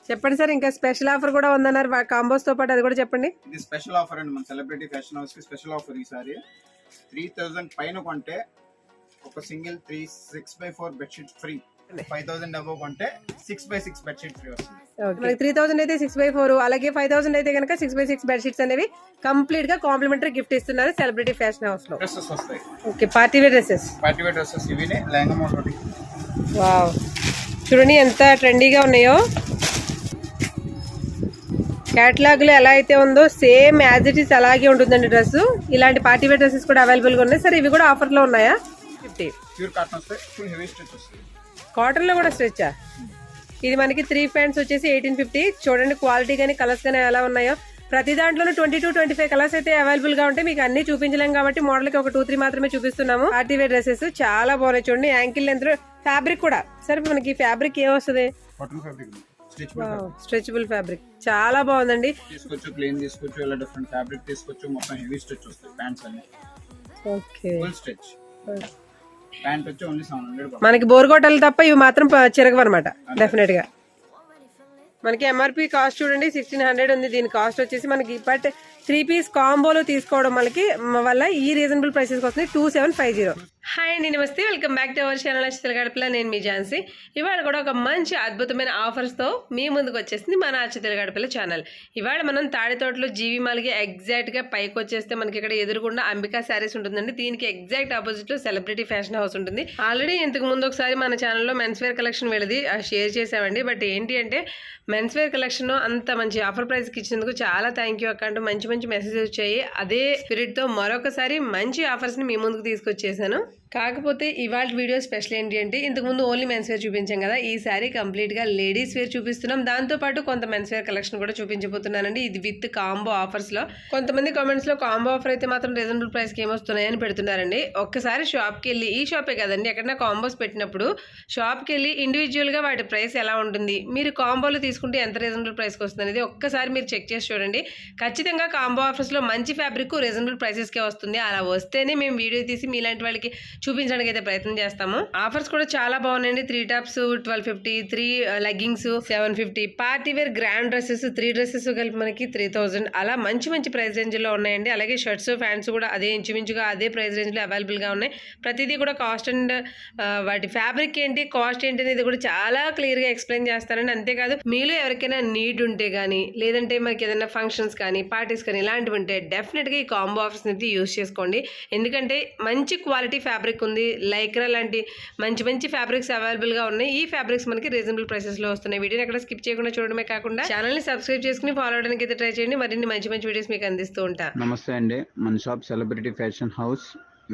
చెప్పండి సార్, ఇంకా special offer కూడా ఉందన్నారు కాంబోస్ తో పాటు, అది కూడా చెప్పండి. ఇది స్పెషల్ ఆఫర్ అండి, మన సెలబ్రిటీ ఫ్యాషన్ హౌస్ కి స్పెషల్ ఆఫర్. ఈసారి 3000 పైన కొంటే ఒక single 6x4 bedsheet free. 5000 above కొంటే 6x6 బెడ్షీట్ ఫ్రీ వస్తుంది. మనకి 3000 అయితే 6x4, అలాగే 5000 అయితే కనుక 6x6 బెడ్షీట్స్ అనేవి కంప్లీట్ గా కాంప్లిమెంటరీ గిఫ్ట్ ఇస్తున్నారు సెలబ్రిటీ ఫ్యాషన్ హౌస్ లో. డ్రెస్సెస్ వస్తాయి. Okay, party wear dresses. ఇవినే లెహంగా ఒకటి. వావ్, చూడండి ఎంత ట్రెండీగా ఉన్నాయో. క్యాటలాగ్ లో ఎలా అయితే ఉందో సేమ్ యాజ్ ఇట్ ఈస్ అలాగే ఉంటుందండి డ్రెస్. ఇలాంటి పార్టీ వేర్ డ్రెస్సెస్ కూడా అవైలబుల్ గా ఉన్నాయి. సరే, ఇవి కూడా ఆఫర్ లో ఉన్నాయా? 50 ప్యూర్ కాటన్ వస్తాయి, ఫుల్ హెవీ స్టిచ్ వస్తాయి. కాటన్ లో కూడా స్ట్రెచ్చా? ఇది మనకి 3 ప్యాంట్స్ వచ్చేసి 1850. చూడండి క్వాలిటీ కానీ కలర్స్ కానీ ఎలా ఉన్నాయో. ప్రతి దాంట్లోనూ 22-25 కలర్స్ అయితే అవైలబుల్ గా ఉంటాయి. మీకు అన్ని చూపించలేం కాబట్టి మోడల్ కి ఒక 2-3 మాత్రమే చూపిస్తున్నాము. పార్టీ వేర్ డ్రెస్సెస్ చాలా బాగున్నాయి. చూడండి యాంకిల్ లెంత్, ఫ్యాబ్రిక్ కూడా. సరే, మనకి ఫ్యాబ్రిక్ ఏం వస్తుంది? స్ట్రెచబుల్ ఫ్యాబ్రిక్ చాలా బాగుందండి. తీసుకోవచ్చు, ప్లేన్ తీసుకోవచ్చు, ఇలా డిఫరెంట్ ఫ్యాబ్రిక్ తీసుకోవచ్చు. మొత్తం హెవీ స్టిచ్ వస్తాయి ప్యాంట్స్ అన్ని. Okay, full stitch. ప్యాంట్ వచ్చి ఓన్లీ 700. మనకి బోర్గోటలు తప్ప ఇవి మాత్రం చిరగవు అనమాట డెఫినెట్ గా. మనకి ఎంఆర్పి కాస్ట్ చూడండి 1600 ఉంది. దీని కాస్ట్ వచ్చేసి మనకి బట్ 3 పీస్ కాంబోలో తీసుకోవడం వల్ల ఈ రీజనబుల్ ప్రైసెస్ వస్తుంది 2750. హాయ్ అండి, నమస్తే, welcome back to our channel అచ్చితల గడపల. నేను మీ ఝాన్సీ. ఇవాళ కూడా ఒక మంచి అద్భుతమైన ఆఫర్స్తో మీ ముందుకు వచ్చేసింది మన అచ్చితల గడపల ఛానల్. ఇవాళ మనం తాడితోటలో జీవి మాల్కి ఎగ్జాక్ట్గా పైకి వచ్చేస్తే మనకి ఇక్కడ ఎదురుగుండా అంబికా శారీస్ ఉంటుందండి. దీనికి ఎగ్జాక్ట్ ఆపోజిట్లో సెలబ్రిటీ ఫ్యాషన్ హౌస్ ఉంటుంది. ఆల్రెడీ ఇంతకు ముందు ఒకసారి మన ఛానల్లో మెన్స్ వేర్ కలెక్షన్ వెళ్ళి షేర్ చేసామండి. బట్ ఏంటి అంటే మెన్స్ వేర్ కలెక్షన్ అంత మంచి ఆఫర్ ప్రైస్కి ఇచ్చినందుకు చాలా థ్యాంక్ యూ అక్క అంటూ మంచి మంచి మెసేజ్ వచ్చాయి. అదే స్పిరిట్తో మరొకసారి మంచి ఆఫర్స్ని మీ ముందుకు తీసుకొచ్చేసాను. కాకపోతే ఇవాళ వీడియో స్పెషల్ ఏంటి అంటే ఇంతకుముందు ఓన్లీ మెన్స్ వేర్ చూపించాం కదా, ఈసారి కంప్లీట్గా లేడీస్ వేర్ చూపిస్తున్నాం. దాంతోపాటు కొంత మెన్స్ వేర్ కలెక్షన్ కూడా చూపించబోతున్నానండి. ఇది విత్ కాంబో ఆఫర్స్లో. కొంతమంది కామెంట్స్లో కాంబో ఆఫర్ అయితే మాత్రం రీజనబుల్ ప్రైస్కి ఏమొస్తున్నాయని పెడుతున్నారండి. ఒక్కసారి షాప్కి వెళ్ళి, ఈ షాపే కదండి, ఎక్కడైనా కాంబోస్ పెట్టినప్పుడు షాప్కి వెళ్ళి ఇండివిజువల్గా వాటి ప్రైస్ ఎలా ఉంటుంది, మీరు కాంబోలో తీసుకుంటే ఎంత రీజనబుల్ ప్రైస్కి వస్తుంది అనేది ఒక్కసారి మీరు చెక్ చేసి చూడండి. ఖచ్చితంగా కాంబో ఆఫర్స్లో మంచి ఫ్యాబ్రిక్ రీజనబుల్ ప్రైసెస్కే వస్తుంది. అలా వస్తేనే మేము వీడియో తీసి మీలాంటి వాళ్ళకి చూపించడానికి అయితే ప్రయత్నం చేస్తాము. ఆఫర్స్ కూడా చాలా బాగున్నాయండి. 3 tops 1250, 3 leggings 750, party wear grand dresses 3 dresses కలిపి మనకి 3000. అలా మంచి మంచి ప్రైస్ రేంజ్ లో ఉన్నాయండి. అలాగే షర్ట్స్, ప్యాంట్స్ కూడా అదే ఇంచుమించుగా అదే ప్రైస్ రేంజ్ లో అవైలబుల్ గా ఉన్నాయి. ప్రతిదీ కూడా కాస్ట్ అండ్ వాటి ఫ్యాబ్రిక్ ఏంటి, కాస్ట్ ఏంటి అనేది కూడా చాలా క్లియర్ గా ఎక్స్ప్లెయిన్ చేస్తానండి. అంతేకాదు మీలో ఎవరికైనా నీడ్ ఉంటే కానీ, లేదంటే మనకి ఏదైనా ఫంక్షన్స్ కానీ, పార్టీస్ కానీ ఇలాంటివి ఉంటే డెఫినెట్ గా ఈ కాంబో ఆఫర్స్ అయితే యూజ్ చేసుకోండి. ఎందుకంటే మంచి క్వాలిటీ ఫ్యాబ్రిక్ ఉంది. లైక్రా లాంటి మంచి మంచి ఫ్యాబ్రిక్స్ అవైలబుల్ గా ఉన్నాయి. ఈ ఫ్యాబ్రిక్స్ మనకి రీజనబుల్ ప్రైసెస్ లో వస్తున్నాయి. వీడియోని ఎక్కడ స్కిప్ చేయకుండా చూడడమే కాకుండా ఛానల్ ని సబ్స్క్రైబ్ చేసుకుని ఫాలో అవడానికి అయితే ట్రై చేయండి. మరిన్ని మంచి మంచి వీడియోస్ మీకు అందిస్తూ ఉంటా. నమస్తే అండి, మన shop celebrity fashion house,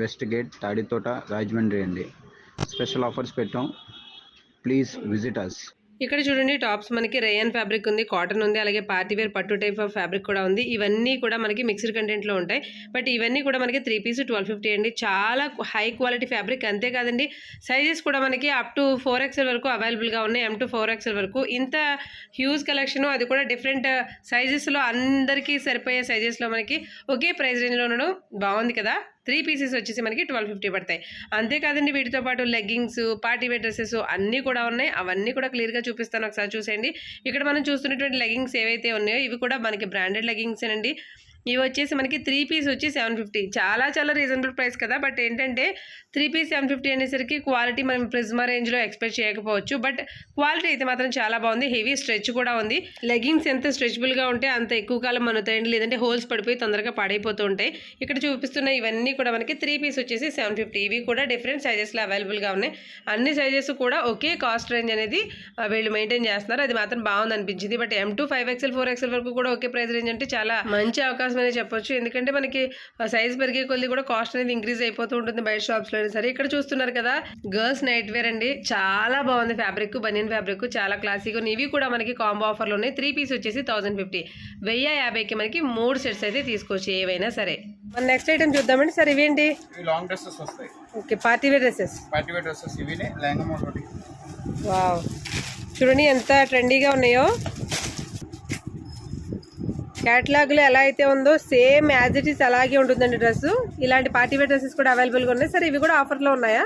west gate, Tadithota, Rajahmundry అండి. స్పెషల్ ఆఫర్స్ పెట్టాం, ప్లీజ్ విజిట్ అస్. ఇక్కడ చూడండి టాప్స్ మనకి రేయన్ ఫ్యాబ్రిక్ ఉంది, కాటన్ ఉంది, అలాగే పార్టీ వేర్ పట్టు టైప్ ఆఫ్ ఫ్యాబ్రిక్ కూడా ఉంది. ఇవన్నీ కూడా మనకి మిక్స్డ్ కంటెంట్ లో ఉంటాయి. బట్ ఇవన్నీ కూడా మనకి 3 పీస్ 1250 అండి. చాలా హై క్వాలిటీ ఫ్యాబ్రిక్. అంతేకాదండి సైజెస్ కూడా మనకి అప్ టు 4XL వరకు అవైలబుల్ గా ఉన్నాయి. M to 4XL వరకు ఇంత హ్యూజ్ కలెక్షన్, అది కూడా డిఫరెంట్ సైజెస్ లో అందరికీ సరిపోయే సైజెస్ లో మనకి ఒకే ప్రైస్ రేంజ్ లో ఉండడం బాగుంది కదా. 3 పీసెస్ వచ్చేసి మనకి 1250 పడతాయి. అంతేకాదండి వీటితో పాటు లెగ్గింగ్స్, పార్టీ వేర్ డ్రెస్సెస్ అన్నీ కూడా ఉన్నాయి. అవన్నీ కూడా క్లియర్గా చూపిస్తాను, ఒకసారి చూసేయండి. ఇక్కడ మనం చూస్తున్నటువంటి లెగ్గింగ్స్ ఏవైతే ఉన్నాయో ఇవి కూడా మనకి బ్రాండెడ్ లెగ్గింగ్స్ అండి. ఇవి వచ్చేసి మనకి 3 పీస్ వచ్చి 750. చాలా చాలా రీజనబుల్ ప్రైస్ కదా. బట్ ఏంటంటే 3 పీస్ 750 అనేసరికి క్వాలిటీ మనం ప్రిజ్మా రేంజ్లో ఎక్స్పెక్ట్ చేయకపోవచ్చు. బట్ క్వాలిటీ అయితే మాత్రం చాలా బాగుంది. హెవీ స్ట్రెచ్ కూడా ఉంది. లెగ్గింగ్స్ ఎంత స్ట్రెచబుల్గా ఉంటే అంత ఎక్కువ కాలం మనుతాయండి, లేదంటే హోల్స్ పడిపోయి తొందరగా పాడైపోతూ ఉంటాయి. ఇక్కడ చూపిస్తున్న ఇవన్నీ కూడా మనకి 3 పీస్ వచ్చేసి 750. ఇవి కూడా డిఫరెంట్ సైజెస్లో అవైలబుల్గా ఉన్నాయి. అన్ని సైజెస్ కూడా ఒకే కాస్ట్ రేంజ్ అనేది వీళ్ళు మెయింటైన్ చేస్తున్నారు. అది మాత్రం బాగుంది అనిపించింది. But M to 5XL 4XL వరకు కూడా ఒకే ప్రైస్ రేంజ్ అంటే చాలా మంచి అవకాశం అనేది చెప్పొచ్చు. ఎందుకంటే మనకి సైజ్ పెరిగే కొద్ది కూడా కాస్ట్ అనేది ఇంక్రీజ్ అయిపోతూ ఉంటుంది బయట షాప్స్ లో. సరే, ఇక్కడ చూస్తున్నారు కదా గర్ల్స్ నైట్ వేర్ అండి. చాలా బాగుంది ఫ్యాబ్రిక్, బనియన్ ఫ్యాబ్రిక్, చాలా క్లాసిక్. ఇవి కూడా మనకి కాంబో ఆఫర్ లో ఉన్నాయి. 3 పీస్ వచ్చేసి 1050. 1050కి మనకి 3 సెట్స్ అయితే తీసుకోవచ్చు ఏవైనా సరే. నెక్స్ట్ ఐటమ్ చూద్దామండి. సార్ ఇవేంటి? లాంగ్ డ్రెస్సెస్ వస్తాయి. Okay, party wear dresses. ఇవినే లెహంగా ఒకటి. వావ్, చూడండి ఎంత ట్రెండీగా ఉన్నాయో. క్యాటలాగ్ లో ఎలా అయితే ఉందో సేమ్ యాజ్ ఇట్ ఈస్ అలాగే ఉంటుందండి డ్రెస్. ఇలాంటి పార్టీ వేర్ డ్రెస్సెస్ కూడా అవైలబుల్ గా ఉన్నాయి. సరే, ఇవి కూడా ఆఫర్ లో ఉన్నాయా?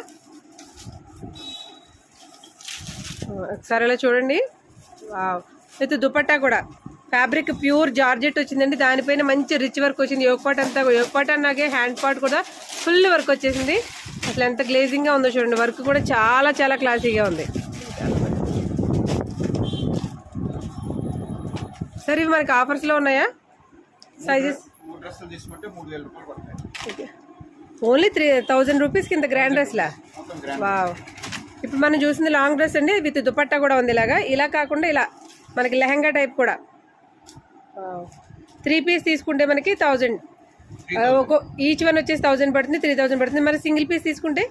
ఒకసారి ఇలా చూడండి. వావ్, విత్ దుపట్టా కూడా ఫ్యాబ్రిక్ ప్యూర్ జార్జెట్ వచ్చిందండి. దానిపైన మంచి రిచ్ వర్క్ వచ్చింది. యోగ్ పార్ట్ అంతా యోగ్ పార్ట్ అన్నాగే హ్యాండ్ పార్ట్ కూడా ఫుల్ వర్క్ వచ్చేసింది. అసలు ఎంత గ్లేజింగ్ గా ఉందో చూడండి. వర్క్ కూడా చాలా చాలా క్లాసీగా ఉంది. సార్ ఇవి మనకి ఆఫర్స్ లో ఉన్నాయా? సైజెస్ 3 డ్రెస్సులు తీసుకుంటే 3000 రూపాయలు పడతాయి. ఓన్లీ 3000 రూపీస్ కింద గ్రాండ్ డ్రెస్ లా. మొత్తం గ్రాండ్. వావ్. ఇప్పుడు మనం చూసింది లాంగ్ డ్రెస్ అండి, విత్ దుపట్టా కూడా ఉంది. ఇలా కాకుండా ఇలా మనకి లెహంగా టైప్ కూడా. 3 పీస్ తీసుకుంటే మనకి 1000, ఈచ్ వన్ వచ్చేసి 1000 పడుతుంది, 3000 పడుతుంది. మరి సింగిల్ పీస్ తీసుకుంటే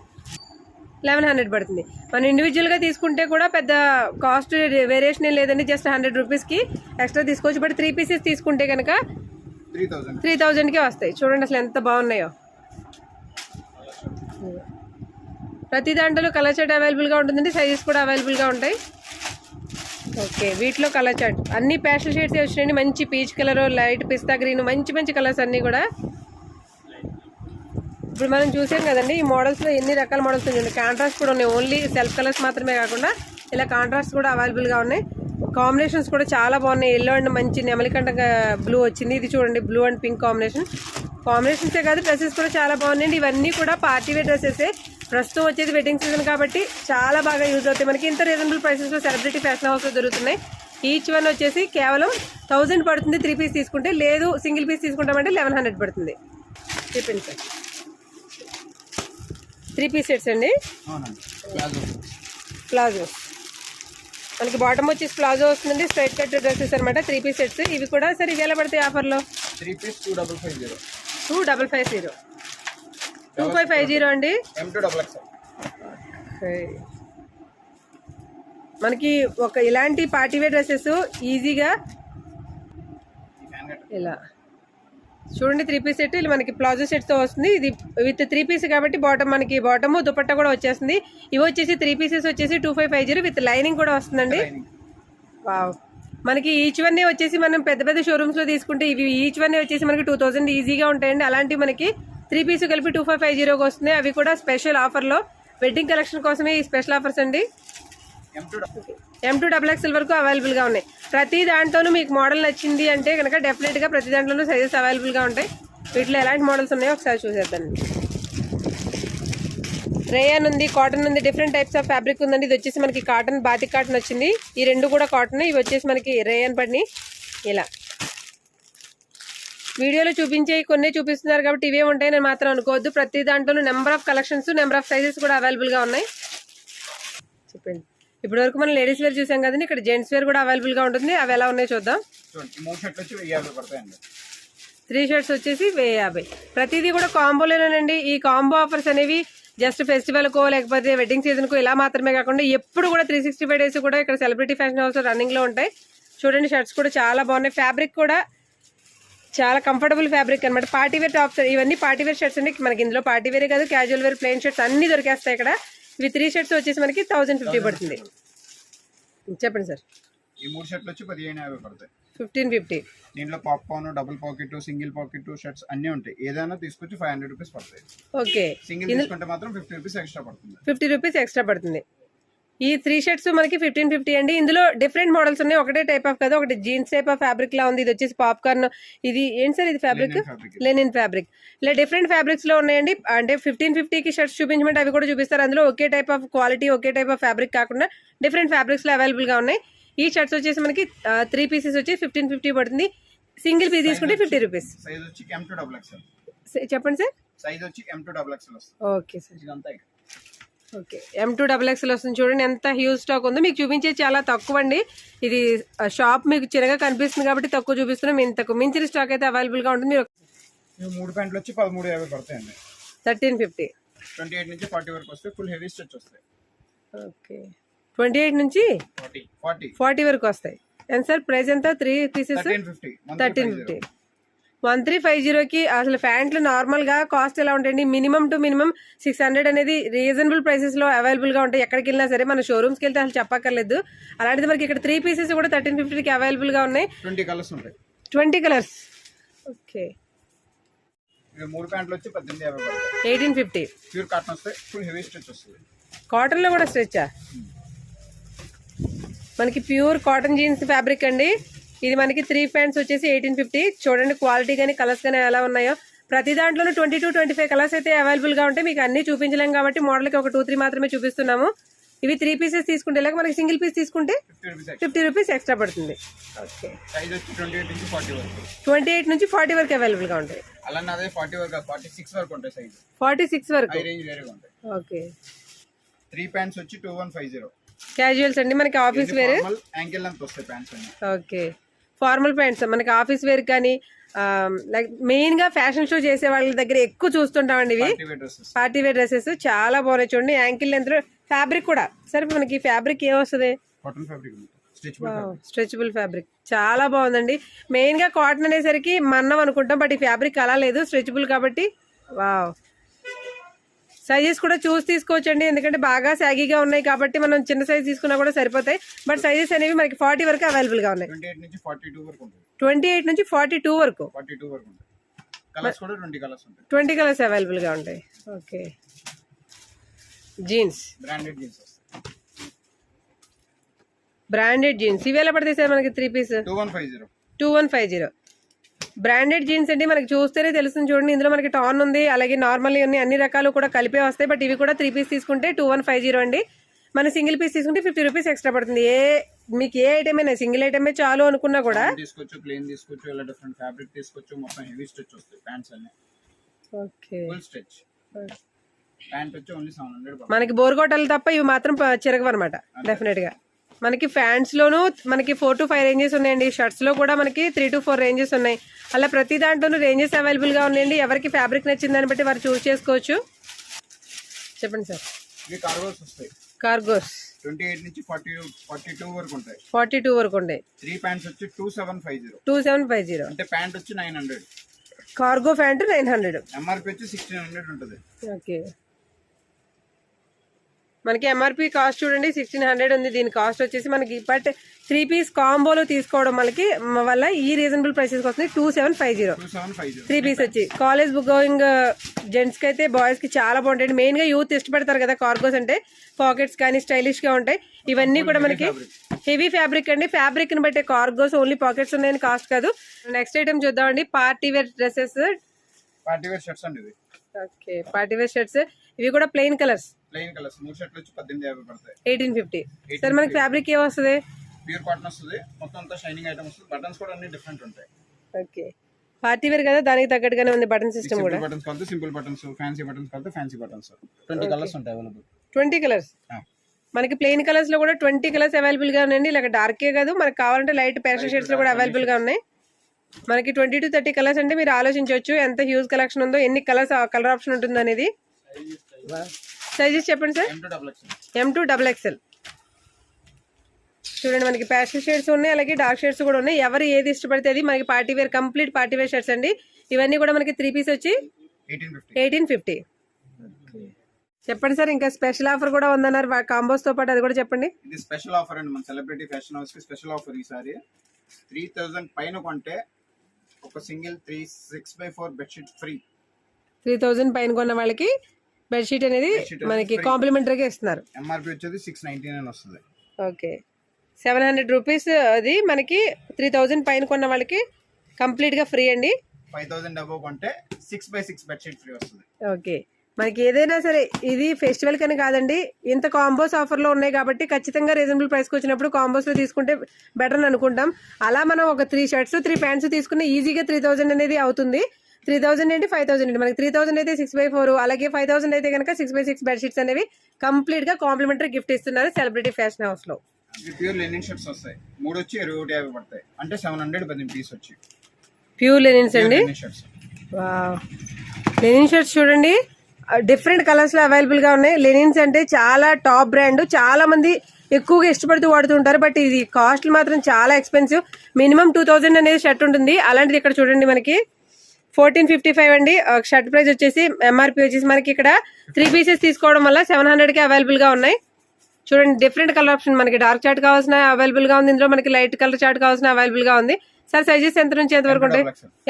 1100 పడుతుంది. మనం ఇండివిజువల్గా తీసుకుంటే కూడా పెద్ద కాస్ట్ వేరియేషన్ ఏం లేదండి, జస్ట్ 100 రూపీస్కి ఎక్స్ట్రా తీసుకోవచ్చు. బట్ 3 పీసెస్ తీసుకుంటే కనుక 3000కే వస్తాయి. చూడండి అసలు ఎంత బాగున్నాయో. ప్రతి దాంట్లో కలర్ చార్ట్ అవైలబుల్గా ఉంటుందండి, సైజెస్ కూడా అవైలబుల్గా ఉంటాయి. ఓకే, వీటిలో కలర్ చార్ట్ అన్ని ప్యాస్టల్ షేడ్స్ వచ్చినాయండి. మంచి పీచ్ కలర్, లైట్ పిస్తా గ్రీన్, మంచి మంచి కలర్స్ అన్నీ కూడా. ఇప్పుడు మనం చూసాం కదండి ఈ మోడల్స్లో ఎన్ని రకాల మోడల్స్ ఉన్నాయి. కాంట్రాస్ట్ కూడా ఉన్నాయి, ఓన్లీ సెల్ఫ్ కలర్స్ మాత్రమే కాకుండా ఇలా కాంట్రాస్ట్ కూడా అవైలబుల్గా ఉన్నాయి. కాంబినేషన్స్ కూడా చాలా బాగున్నాయి. ఎల్లో అండ్ మంచి నెమలికంట బ్లూ వచ్చింది. ఇది చూడండి బ్లూ అండ్ పింక్ కాంబినేషన్సే కాదు, డ్రెస్సెస్ కూడా చాలా బాగున్నాయండి. ఇవన్నీ కూడా పార్టీ వేర్ డ్రెస్సెసే. ప్రస్తుతం వచ్చేది వెడ్డింగ్ సీజన్ కాబట్టి చాలా బాగా యూజ్ అవుతాయి. మనకి ఇంత రీజనబుల్ ప్రైసెస్లో సెలబ్రిటీ ఫ్యాషన్ హౌస్లో దొరుకుతున్నాయి. ఈచ్ వన్ వచ్చేసి కేవలం 1000 పడుతుంది 3 పీస్ తీసుకుంటే. లేదు సింగిల్ పీస్ తీసుకుంటామంటే 1100 పడుతుంది. చెప్పండి సార్. 3 పీస్ సెట్స్ అండి. ప్లాజో మనకి బాటమ్ వచ్చేసి ప్లాజో వస్తుందండి. స్ట్రైట్ కట్ డ్రెస్సెస్ అనమాట. 3 పీస్ సెట్స్. ఇవి కూడా సార్ ఇవి ఎలా పడతాయి ఆఫర్లో? 3 పీస్ 2550. 2550 2550 అండి. మనకి ఒక ఇలాంటి పార్టీవేర్ డ్రెస్సెస్ ఈజీగా ఇలా చూడండి. 3 పీస్ సెట్ ఇలా మనకి ప్లాజో సెట్తో వస్తుంది. ఇది విత్ 3 పీస్ కాబట్టి బాటమ్ మనకి బాటమ్ దుపట్టా కూడా వచ్చేస్తుంది. ఇవి వచ్చేసి 3 పీసెస్ వచ్చేసి 2550 విత్ లైనింగ్ కూడా వస్తుందండి. వావ్. మనకి ఈచ్ వన్ వచ్చేసి మనం పెద్ద పెద్ద షోరూమ్స్లో తీసుకుంటే ఇవి ఈచ్ వన్ వచ్చేసి మనకి 2000 ఈజీగా ఉంటాయండి. అలాంటివి మనకి 3 పీస్ కలిపి 2550కి వస్తున్నాయి. అవి కూడా స్పెషల్ ఆఫర్లో వెడ్డింగ్ కలెక్షన్ కోసమే ఈ స్పెషల్ ఆఫర్స్ అండి. M2XXL వరకు అవైలబుల్గా ఉన్నాయి. ప్రతి దాంట్లోనూ మీకు మోడల్ నచ్చింది అంటే కనుక డెఫినెట్గా ప్రతి దాంట్లోనూ సైజెస్ అవైలబుల్గా ఉంటాయి. వీటిలో ఎలాంటి మోడల్స్ ఉన్నాయో ఒకసారి చూసేద్దామండి. రేయన్ ఉంది, కాటన్ ఉంది, డిఫరెంట్ టైప్స్ ఆఫ్ ఫ్యాబ్రిక్ ఉందండి. ఇది వచ్చేసి మనకి కాటన్, బాతిక్ కాటన్ వచ్చింది. ఈ రెండు కూడా కాటన్. ఇవి వచ్చేసి మనకి రేయన్ పడిని. ఇలా వీడియోలో చూపించే కొన్ని చూపిస్తున్నారు కాబట్టి ఇవే ఉంటాయి నేను మాత్రం అనుకోవద్దు. ప్రతి దాంట్లోనూ number of collections, number of sizes కూడా అవైలబుల్గా ఉన్నాయి. చెప్పండి. ఇప్పటి వరకు మనం లేడీస్ వేర్ చూసాం కదండి, ఇక్కడ జెంట్స్ వేర్ కూడా అవైలబుల్గా ఉంటుంది. అవి ఎలా ఉన్నాయో చూద్దాం. 3 షర్ట్స్ వచ్చేసి 1050. ప్రతిదీ కూడా కాంబోలోనేనండి. ఈ కాంబో ఆఫర్స్ అనేవి జస్ట్ ఫెస్టివల్కో లేకపోతే వెడ్డింగ్ సీజన్కో ఇలా మాత్రమే కాకుండా ఎప్పుడు కూడా 365 డేస్ కూడా ఇక్కడ సెలబ్రిటీ ఫ్యాషన్ హౌస్ రన్నింగ్లో ఉంటాయి. చూడండి షర్ట్స్ కూడా చాలా బాగున్నాయి. ఫ్యాబ్రిక్ కూడా చాలా కంఫర్టబుల్ ఫ్యాబ్రిక్ అనమాట. పార్టీవేర్ టాప్స్ ఇవన్నీ పార్టీవేర్ షర్ట్స్ అండి. మనకి ఇందులో పార్టీవేర్ కాదు, క్యాజువల్ వేర్, ప్లెయిన్ షర్ట్స్ అన్ని దొరికేస్తాయి ఇక్కడ. ఇవి 3 షర్ట్స్ వచ్చేసి మనకి 1050 పడుతుంది. చెప్పండి సార్. ఈ 3 షర్ట్లు వచ్చి 1550 పడతాయి. 1550. దీంట్లో popcorn, double pocket, single pocket shirts అన్ని ఉంటాయి. ఏదైనా తీసుకొచ్చి 500 రూపీస్ పడతాయి. ఓకే. సింగిల్ తీసుకుంటే మాత్రం 50 రూపీస్ ఎక్స్ట్రా పడుతుంది. 50 రూపీస్ ఎక్స్ట్రా పడుతుంది. ఈ 3 షర్ట్స్ మనకి 1550 అండి. ఇందులో డిఫరెంట్ మోడల్స్ ఉన్నాయి. ఒకటే టైప్ ఆఫ్ కదా, ఒకటి జీన్స్ టైప్ ఆఫ్ ఫ్యాబ్రిక్ లా ఉంది. ఇది వచ్చేసి పాప్కార్న్. ఇది ఏంటి సార్? ఇది ఫ్యాబ్రిక్ లెనిన్ ఫ్యాబ్రిక్. ఇలా డిఫరెంట్ ఫ్యాబ్రిక్స్ లో ఉన్నాయండి. అంటే 1550కి షర్ట్స్ చూపించమంటే అవి కూడా చూపిస్తారు. అందులో ఒకే టైప్ ఆఫ్ క్వాలిటీ, ఒకే టైప్ ఆఫ్ ఫ్యాబ్రిక్ కాకుండా డిఫరెంట్ ఫ్యాబ్రిక్స్ లో అవైలబుల్ గా ఉన్నాయి. ఈ షర్ట్స్ వచ్చేసి మనకి 3 పీసెస్ వచ్చి 1550 పడుతుంది. సింగిల్ పీస్ తీసుకుంటే 50 రూపీస్. సైజ్ వచ్చి M2XXL. చెప్పండి సార్. సైజ్ వచ్చి M2XXL వస్తుంది. Okay sir. ఓకే, M2XXL వస్తుంది. చూడండి ఎంత హ్యూజ్ స్టాక్ ఉందో. మీకు చూపించేది చాలా తక్కువ అండి. ఇది షాప్ మీకు చిన్నగా కనిపిస్తుంది కాబట్టి తక్కువ చూపిస్తున్నాం. ఇంతకు మించిన స్టాక్ అయితే అవైలబుల్గా ఉంటుంది. మీరు 3 ప్యాంట్లు వచ్చి 1350 పడతాయండి. 1350. 28 నుంచి 40 వరకు వస్తాయి. ఫుల్ హెవీ స్టిచ్ వస్తాయి. ఓకే, 28 నుంచి 40 వరకు వస్తాయి. ఎంత సార్ ప్రైస్ ఎంత? 3 పీసెస్ 1350. 1350కి అసలు ప్యాంట్లు నార్మల్గా కాస్ట్ ఎలా ఉంటాయండి? మినిమం టు మినిమం 600 అనేది రీజనబుల్ ప్రైసెస్లో అవైలబుల్గా ఉంటాయి. ఎక్కడికి వెళ్ళినా సరే, మన షోరూమ్స్కి వెళ్తే అసలు చెప్పక్కర్లేదు. అలాంటిది మనకి ఇక్కడ 3 పీసెస్ కూడా 1350కి అవైలబుల్గా ఉన్నాయి. 20 కలర్స్ ఉంటాయి. 20 కలర్స్. ఓకే. 3 ప్యాంట్లు వచ్చి 1850. 1850. ప్యూర్ కాటన్ వస్తాయి. ఫుల్ హెవీ స్టిచ్ వస్తుంది. కాటన్లో కూడా స్ట్రెచ్చా? మనకి ప్యూర్ కాటన్ జీన్స్ ఫ్యాబ్రిక్ అండి. ఇది మనకి 3 ప్యాంట్స్ వచ్చేసి 1850. చూడండి క్వాలిటీ కానీ కలర్స్ కానీ ఎలా ఉన్నాయో. ప్రతి దాంట్లోనూ 22-25 కలర్స్ అయితే అవైలబుల్ గా ఉంటాయి. మీకు అన్ని చూపించలేం కాబట్టి మోడల్ కి ఒక 2-3 మాత్రమే చూపిస్తున్నాము. ఇవి 3 పీసెస్ తీసుకుంటే ఇలాగ మనకి సింగిల్ పీస్ తీసుకుంటే 50 రూపీస్ ఎక్స్ట్రా పడుతుంది. ఓకే, సైజ్ వచ్చి 28 నుంచి 40 వరకు. 28 నుంచి 40 వరకు అవైలబుల్ గా ఉంటాయి. అలానే అదే 40 వరకు 46 వరకు ఉంటాయి సైజ్. 46 వరకు. హై రేంజ్ వేరేగా ఉంటాయి. ఓకే, 3 ప్యాంట్స్ వచ్చి 2150. క్యాజువల్స్ అండి మనకి ఆఫీస్ వేర్. యాంకిల్ లెంత్ వస్తాయి ప్యాంట్స్ అన్ని. ఓకే, ఫార్మల్ ప్యాంట్స్ మనకి ఆఫీస్ వేర్ కానీ లైక్ మెయిన్ గా ఫ్యాషన్ షో చేసే వాళ్ళ దగ్గర ఎక్కువ చూస్తుంటామండి ఇవి. పార్టీ వేర్ డ్రెస్సెస్ చాలా బాగున్నాయి చూడండి. యాంకిల్ లెంత్ ఫ్యాబ్రిక్ కూడా సరే మనకి ఫ్యాబ్రిక్ ఏమొస్తుంది? కాటన్ ఫ్యాబ్రిక్, స్ట్రెచబుల్ ఫ్యాబ్రిక్ చాలా బాగుందండి. మెయిన్ గా కాటన్ అనేసరికి మన్నం అనుకుంటాం, బట్ ఈ ఫ్యాబ్రిక్ అలా లేదు, స్ట్రెచబుల్ కాబట్టి. వావ్, సైజెస్ కూడా చూసి తీసుకోవచ్చండి, ఎందుకంటే బాగా సాగీగా ఉన్నాయి కాబట్టి మనం చిన్న సైజ్ తీసుకున్నా కూడా సరిపోతాయి. బట్ సైజెస్ అనేవి మనకి 40 వరకు అవైలబుల్ గా ఉన్నాయి. 28 నుంచి 42 వరకు ఉంటాయి. 28 నుంచి 42 వరకు. 42 వరకు ఉంటాయి. కలర్స్ కూడా 20 కలర్స్ ఉంటాయి. 20 కలర్స్ అవైలబుల్ గా ఉంటాయి. ఓకే, జీన్స్, బ్రాండెడ్ జీన్స్ వస్తాయి. బ్రాండెడ్ జీన్స్ ఇవి ఎలా పడతాయి సార్ మనకి? 3 పీస్ 2150. బ్రాండెడ్ జీన్స్ అండి, మనకి చూస్తేనే తెలుస్తుంది చూడండి. ఇందులో మనకి టాన్ ఉంది, అలాగే నార్మల్ ఉన్నాయి, అన్ని రకాలు కూడా కలిపే వస్తాయి. బట్ ఇవి కూడా 3 పీస్ తీసుకుంటే 2150 అండి. మన సింగిల్ పీస్ తీసుకుంటే 50 రూపీస్ ఎక్స్ట్రా పడుతుంది. మీకు ఏ ఐటమ్ అయినా సింగిల్ ఐటమే చాలు అనుకున్నా కూడా తీసుకోవచ్చు, ప్లెయిన్ తీసుకోవచ్చు, ఇలా డిఫరెంట్ ఫ్యాబ్రిక్ తీసుకోవచ్చు. మొత్తం హెవీ స్టిచ్ వస్తాయి ప్యాంట్స్ అన్ని. ఓకే, ఫుల్ స్టిచ్ ప్యాంట్ వచ్చి ఓన్లీ 700. మనకి బోర్గోటలు తప్ప ఇవి మాత్రం చిరగవు అనమాట. డెఫినెట్ గా మనకి ఫ్యాంట్స్ లోను మనకి 4 to 5 రేంజెస్ ఉన్నాయండి. షర్ట్స్ లో కూడా మనకి 3 to 4 రేంజెస్ ఉన్నాయి. అలా ప్రతి దాంట్లోనూ రేంజెస్ అవైలబుల్ గా ఉన్నాయండి. ఎవరికి ఫ్యాబ్రిక్ నచ్చింది దాన్ని బట్టి వారు చూస్ చేసుకోవచ్చు. చెప్పండి సార్. ఇవి కార్గోస్ వస్తాయి. కార్గోస్ 28 నుంచి 42 వరకు ఉంటాయి. 42 వరకు ఉంటాయి. 3 ప్యాంట్స్ వచ్చి 2750. 2750 అంటే ప్యాంట్ వచ్చి 900. Cargo pant 900. ఎంఆర్పి వచ్చి 1600 ఉంటుంది. ఓకే, మనకి ఎంఆర్పి కాస్ట్ చూడండి 1600 ఉంది. దీని కాస్ట్ వచ్చేసి మనకి బట్ 3 పీస్ కాంబోలో తీసుకోవడం వల్ల ఈ రీజనబుల్ ప్రైసెస్ వస్తుంది. 2750 3 పీస్ వచ్చి. కాలేజ్ బుక్ గోయింగ్ జెంట్స్ కి అయితే బాయ్స్ కి చాలా బాగుంటాయి. మెయిన్ గా యూత్ ఇష్టపడతారు కదా కార్గోస్ అంటే. పాకెట్స్ కానీ స్టైలిష్ గా ఉంటాయి. ఇవన్నీ కూడా మనకి హెవీ ఫ్యాబ్రిక్ అండి. ఫ్యాబ్రిక్ ని బట్టి కార్గోస్ ఓన్లీ పాకెట్స్ ఉన్నాయని కాస్ట్ కాదు. నెక్స్ట్ ఐటమ్ చూద్దామండి, party wear dresses. Party wear shirts అండి ఇవి. ఓకే, పార్టీ వేర్ షర్ట్స్ ఇవి కూడా ప్లెయిన్ కలర్స్. 3 షర్ట్లు వచ్చి 1850 పడతాయి. 1850. సార్ మనకి ఫ్యాబ్రిక్ ఏ వస్తుంది? ప్యూర్ కాటన్ వస్తుంది. మొత్తం అంతా షైనింగ్ ఐటమ్ వస్తుంది. బటన్స్ కూడా అన్ని డిఫరెంట్ ఉంటాయి. ఓకే, పార్టీ వేర్ కదా, దానికి తగ్గట్టుగానే ఉంది బటన్ సిస్టమ్ కూడా. బటన్స్ కాదు, సింపుల్ బటన్స్, ఫ్యాన్సీ బటన్స్ కాదు, ఫ్యాన్సీ బటన్స్. 20 కలర్స్ ఉంటాయి అవైలబుల్. 20 కలర్స్. మనకి ప్లెయిన్ కలర్స్ లో కూడా 20 కలర్స్ అవైలబుల్ గా ఉన్నాయండి. ఇలా డార్కే కాదు, మనకి కావాలంటే లైట్ పేస్టల్ షేడ్స్ లో కూడా అవైలబుల్ గా ఉన్నాయి. మనకి 20 to 30 కలర్స్ అంటే మీరు ఆలోచించవచ్చు ఎంత హ్యూజ్ కలెక్షన్ ఉందో, ఎన్ని కలర్స్ కలర్ ఆప్షన్ ఉంటుంది అనేది. సైజెస్ చెప్పండి సార్. M2XXL. చూడండి మనకి ప్యాస్టల్ షేడ్స్ ఉన్నాయి, అలాగే డార్క్ షేడ్స్ కూడా ఉన్నాయి. ఎవరు ఏది ఇష్టపడితే అది. మనకి party wear, complete party wear shirts అండి. ఇవన్నీ కూడా మనకి 3 పీస్ వచ్చి 1850. చెప్పండి సార్. ఇంకా స్పెషల్ ఆఫర్ కూడా ఉందన్నారు కాంబోస్ తో పాటు, అది కూడా చెప్పండి. ఇది స్పెషల్ ఆఫర్ అండి, మన సెలబ్రిటీ ఫ్యాషన్ హౌస్ కి స్పెషల్ ఆఫర్. ఈసారి 3000 పైన కొంటే ఒక సింగిల్ 6x4 బెడ్షీట్ ఫ్రీ. 3000 పైన కొన్న వాళ్ళకి బెడ్షీట్ అనేది మనకి కాంప్లిమెంటరీగా ఇస్తున్నారు. ఎంఆర్పి వచ్చేది 699 వస్తుంది. ఓకే, 700 రూపీస్ అది మనకి 3000 పైన కొన్న వాళ్ళకి కంప్లీట్ గా ఫ్రీ అండి. 5000 అబోవ్ కొంటే 6x6 బెడ్షీట్ ఫ్రీ వస్తుంది. ఓకే, మనకి ఏదైనా సరే ఇది ఫెస్టివల్ కని కాదండి, ఇంత కాంబోస్ ఆఫర్ లో ఉన్నాయి కాబట్టి ఖచ్చితంగా రీజనబుల్ ప్రైస్కి వచ్చినప్పుడు కాంబోస్ లో తీసుకుంటే బెటర్ అని అనుకుంటాం. అలా మనం ఒక 3 షర్ట్స్ 3 ప్యాంట్స్ తీసుకున్న ఈజీగా 3000 అనేది అవుతుంది. 3000 ఏంటి 5000 ఏంటి, మనకి 3000 అయితే 6x4, అలాగే 5000 అయితే కనుక 6x6 బెడ్షీట్స్ అనేవి కంప్లీట్ గా కాంప్లిమెంటరీ గిఫ్ట్ ఇస్తున్నారు సెలబ్రిటీ ఫ్యాషన్ హౌస్ లో. ప్యూర్ లెనిన్ షర్ట్స్ వస్తాయి. 3 వచ్చి 2150 పడతాయి. అంటే 700 పీస్ వచ్చి ప్యూర్ లెనిన్స్ అండి. లెనిన్ షర్ట్స్ చూడండి, డిఫరెంట్ కలర్స్ లో అవైలబుల్ గా ఉన్నాయి. లెనిన్స్ అంటే చాలా టాప్ బ్రాండ్, చాలా మంది ఎక్కువగా ఇష్టపడుతూ వాడుతుంటారు. బట్ ఇది కాస్ట్ మాత్రం చాలా ఎక్స్పెన్సివ్. మినిమం 2000 అనేది షర్ట్ ఉంటుంది. అలాంటిది ఇక్కడ చూడండి మనకి 1455 అండి షర్ట్ ప్రైస్ వచ్చేసి. ఎంఆర్పి వచ్చేసి మనకి ఇక్కడ 3 పీసెస్ తీసుకోవడం వల్ల 700 అవైలబుల్ గా ఉన్నాయి. చూడండి డిఫరెంట్ కలర్ ఆప్షన్, మనకి డార్క్ చార్ట్ కావాల్సిన అవైలబుల్ గా ఉంది. ఇందులో మనకి లైట్ కలర్ చార్ట్ కావాల్సిన అవైలబుల్ గా ఉంది. సార్ సైజెస్ ఎంత నుంచి ఎంత వరకు ఉంటాయి?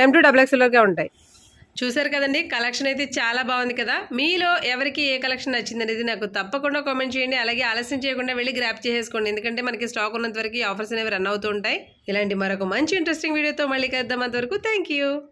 M2XXL వరకు ఉంటాయి. చూసారు కదండి, కలెక్షన్ అయితే చాలా బాగుంది కదా. మీలో ఎవరికి ఏ కలెక్షన్ నచ్చింది అనేది నాకు తప్పకుండా కామెంట్ చేయండి. అలాగే ఆలస్యం చేయకుండా వెళ్ళి గ్రాప్ చేసేసుకోండి, ఎందుకంటే మనకి స్టాక్ ఉన్నంత వరకు ఆఫర్స్ అనేవి రన్ అవుతూ ఉంటాయి. ఇలాంటి మరొక మంచి ఇంట్రెస్టింగ్ వీడియోతో మళ్ళీ కలుద్దాం. అంతవరకు థ్యాంక్ యూ.